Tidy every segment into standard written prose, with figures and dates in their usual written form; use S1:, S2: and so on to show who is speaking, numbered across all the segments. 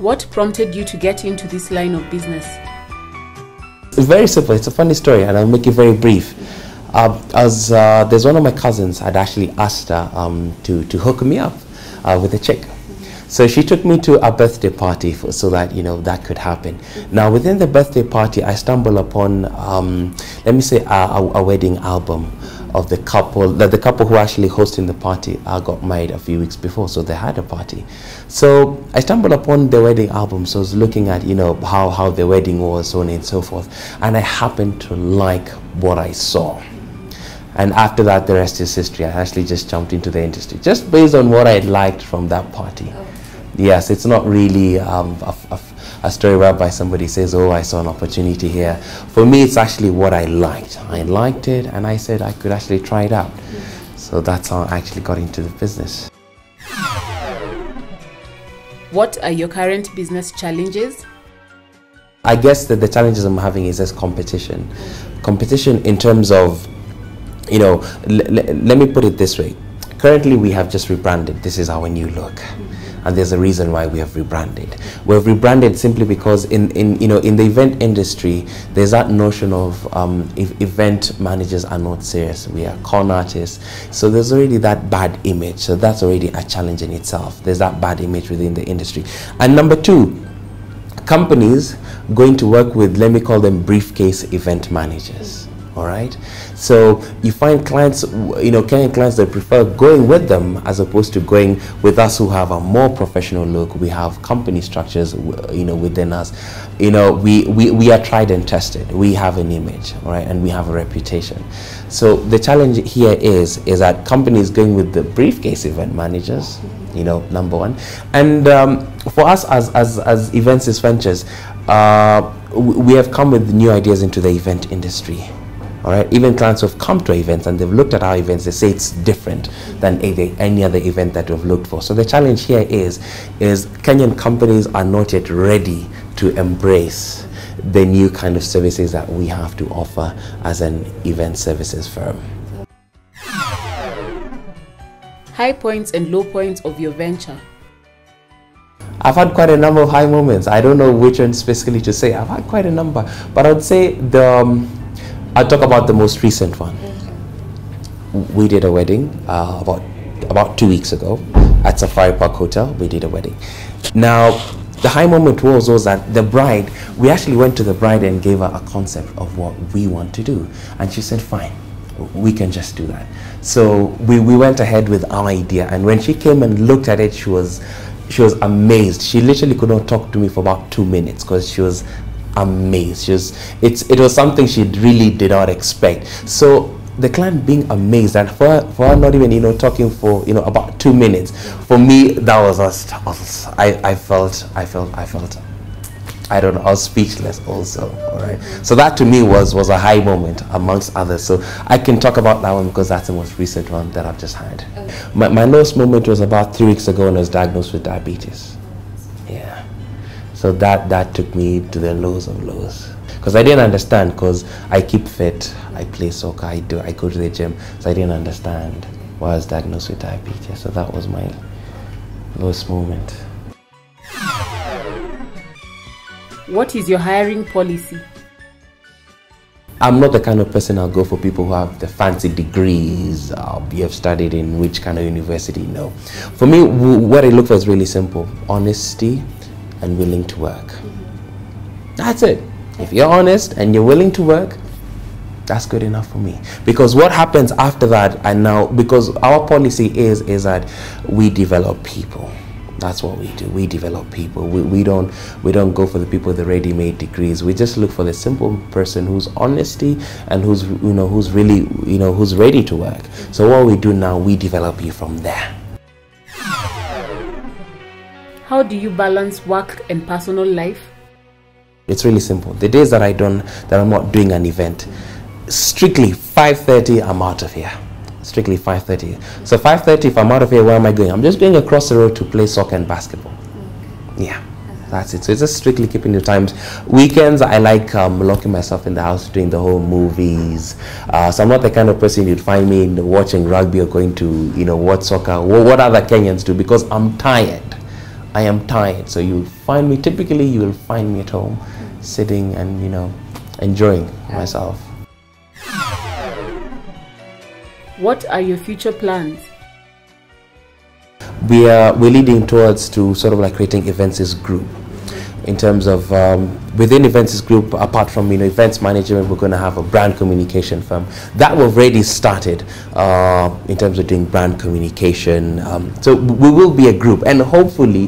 S1: What prompted you to get into this line of business?
S2: It's very simple. It's a funny story, and I'll make it very brief. There's one of my cousins had actually asked her to hook me up with a chick. So she took me to a birthday party so that, that could happen. Now, within the birthday party, I stumbled upon, let me say, a wedding album of the couple. The couple who actually hosting the party got married a few weeks before, so they had a party. So I stumbled upon the wedding album, so I was looking at, how the wedding was, so on and so forth. And I happened to like what I saw. And after that, the rest is history. I actually just jumped into the industry, just based on what I liked from that party. Yes, it's not really a story whereby somebody says, oh, I saw an opportunity here. For me, it's actually what I liked. I liked it, and I said I could actually try it out. So that's how I actually got into the business.
S1: What are your current business challenges?
S2: I guess that the challenges I'm having is just competition. Competition in terms of, let me put it this way. Currently, we have just rebranded. This is our new look. And there's a reason why we have rebranded. We've rebranded simply because in the event industry, there's that notion of event managers are not serious. We are con artists. So there's already that bad image. So that's already a challenge in itself. There's that bad image within the industry. And number two, companies going to work with, let me call them briefcase event managers. All right, so you find clients, clients that prefer going with them as opposed to going with us who have a more professional look. We have company structures, within us. We are tried and tested. We have an image, all right, and we have a reputation. So the challenge here is that companies going with the briefcase event managers, number one, and for us as Evensis Ventures, we have come with new ideas into the event industry. All right, even clients who have come to events and they've looked at our events, they say it's different than any other event that we've looked for. So the challenge here is Kenyan companies are not yet ready to embrace the new kind of services that we have to offer as an event services firm.
S1: High points and low points of your venture.
S2: I've had quite a number of high moments. I don't know which one specifically to say. I've had quite a number, but I would say I'll talk about the most recent one. We did a wedding about 2 weeks ago at Safari Park Hotel. We did a wedding. Now, the high moment was that the bride, we actually went to the bride and gave her a concept of what we want to do. And she said, fine, we can just do that. So we went ahead with our idea. And when she came and looked at it, she was amazed. She literally could not talk to me for about 2 minutes because she was amazed. It was something she really did not expect. So the client being amazed, and for her not even talking for about 2 minutes, for me that was I felt I don't know, I was speechless also. All right, so that to me was a high moment amongst others. So I can talk about that one because that's the most recent one that I've just had. Okay. My lowest moment was about 3 weeks ago when I was diagnosed with diabetes. Yeah. So that took me to the lows of lows, because I didn't understand, because I keep fit, I play soccer, I go to the gym, so I didn't understand why I was diagnosed with diabetes. So that was my lowest moment.
S1: What is your hiring policy?
S2: I'm not the kind of person I'll go for people who have the fancy degrees, you have studied in which kind of university. No. For me, what I look for is really simple: honesty and willing to work. That's it. If you're honest and you're willing to work, that's good enough for me. Because what happens after that, and now, because our policy is that we develop people. That's what we do. We develop people. We don't go for the people with the ready-made degrees. We just look for the simple person who's honesty and who's really who's ready to work. So what we do now, we develop you from there.
S1: How do you balance work and personal life?
S2: It's really simple. The days that I'm not doing an event, strictly 5:30, I'm out of here. Strictly 5:30. So 5:30, if I'm out of here, where am I going? I'm just going across the road to play soccer and basketball. Yeah, that's it. So it's just strictly keeping the times. Weekends, I like locking myself in the house, doing the whole movies. So I'm not the kind of person you'd find me watching rugby or going to watch soccer. What other Kenyans do, because I'm tired. I am tired. So you find me, typically you will find me at home, sitting and, you know, enjoying myself.
S1: What are your future plans?
S2: We're leading towards to sort of like creating Evensis Group. In terms of within Evensis Group, apart from, you know, events management, we're going to have a brand communication firm that we've already started in terms of doing brand communication. So we will be a group, and hopefully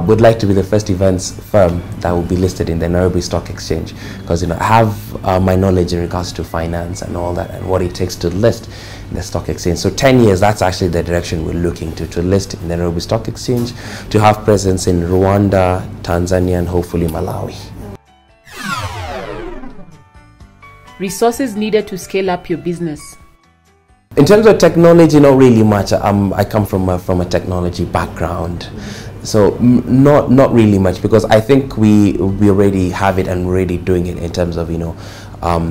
S2: would like to be the first events firm that will be listed in the Nairobi Stock Exchange, because, you know, I have my knowledge in regards to finance and all that and what it takes to list in the stock exchange. So 10 years, that's actually the direction we're looking to list in the Nairobi Stock Exchange, to have presence in Rwanda, Tanzania, and hopefully Malawi.
S1: Resources needed to scale up your business.
S2: In terms of technology, not really much. I come from a technology background, so not really much, because I think we already have it and we're already doing it in terms of, you know,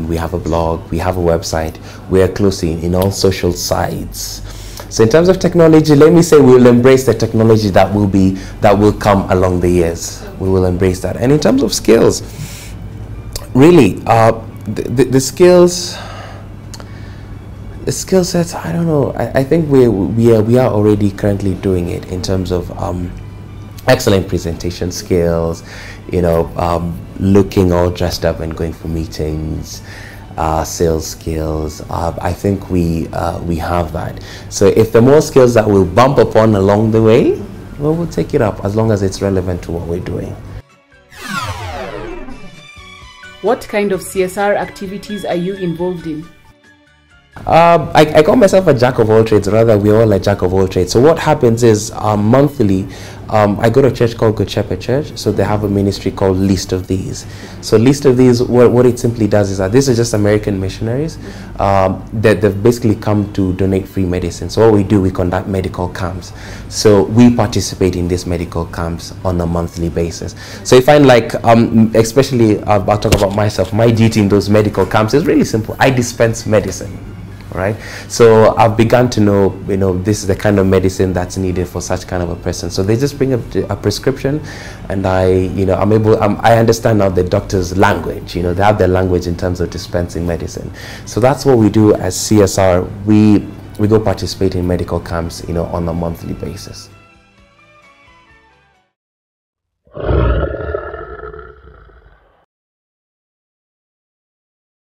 S2: we have a blog, we have a website, we are closely in all social sites. So in terms of technology, let me say we will embrace the technology that will come along the years. We will embrace that. And in terms of skills, really, the skills. The skill sets, I don't know. I think we are already currently doing it in terms of excellent presentation skills, you know, looking all dressed up and going for meetings, sales skills. I think we have that. So if there are more skills that we'll bump upon along the way, well, we'll take it up as long as it's relevant to what we're doing.
S1: What kind of CSR activities are you involved in?
S2: I call myself a jack of all trades. Rather, we're all a jack of all trades. So what happens is monthly, I go to a church called Good Shepherd Church. So they have a ministry called Least of These. So Least of These, what it simply does is that these are just American missionaries that they've basically come to donate free medicine. So what we do, we conduct medical camps. So we participate in these medical camps on a monthly basis. So you find, like, especially I'll talk about myself, my duty in those medical camps is really simple. I dispense medicine. Right, so I've begun to know, you know, this is the kind of medicine that's needed for such kind of a person. So they just bring a prescription, and I understand now the doctor's language. You know, they have their language in terms of dispensing medicine. So that's what we do as CSR. We go participate in medical camps, you know, on a monthly basis.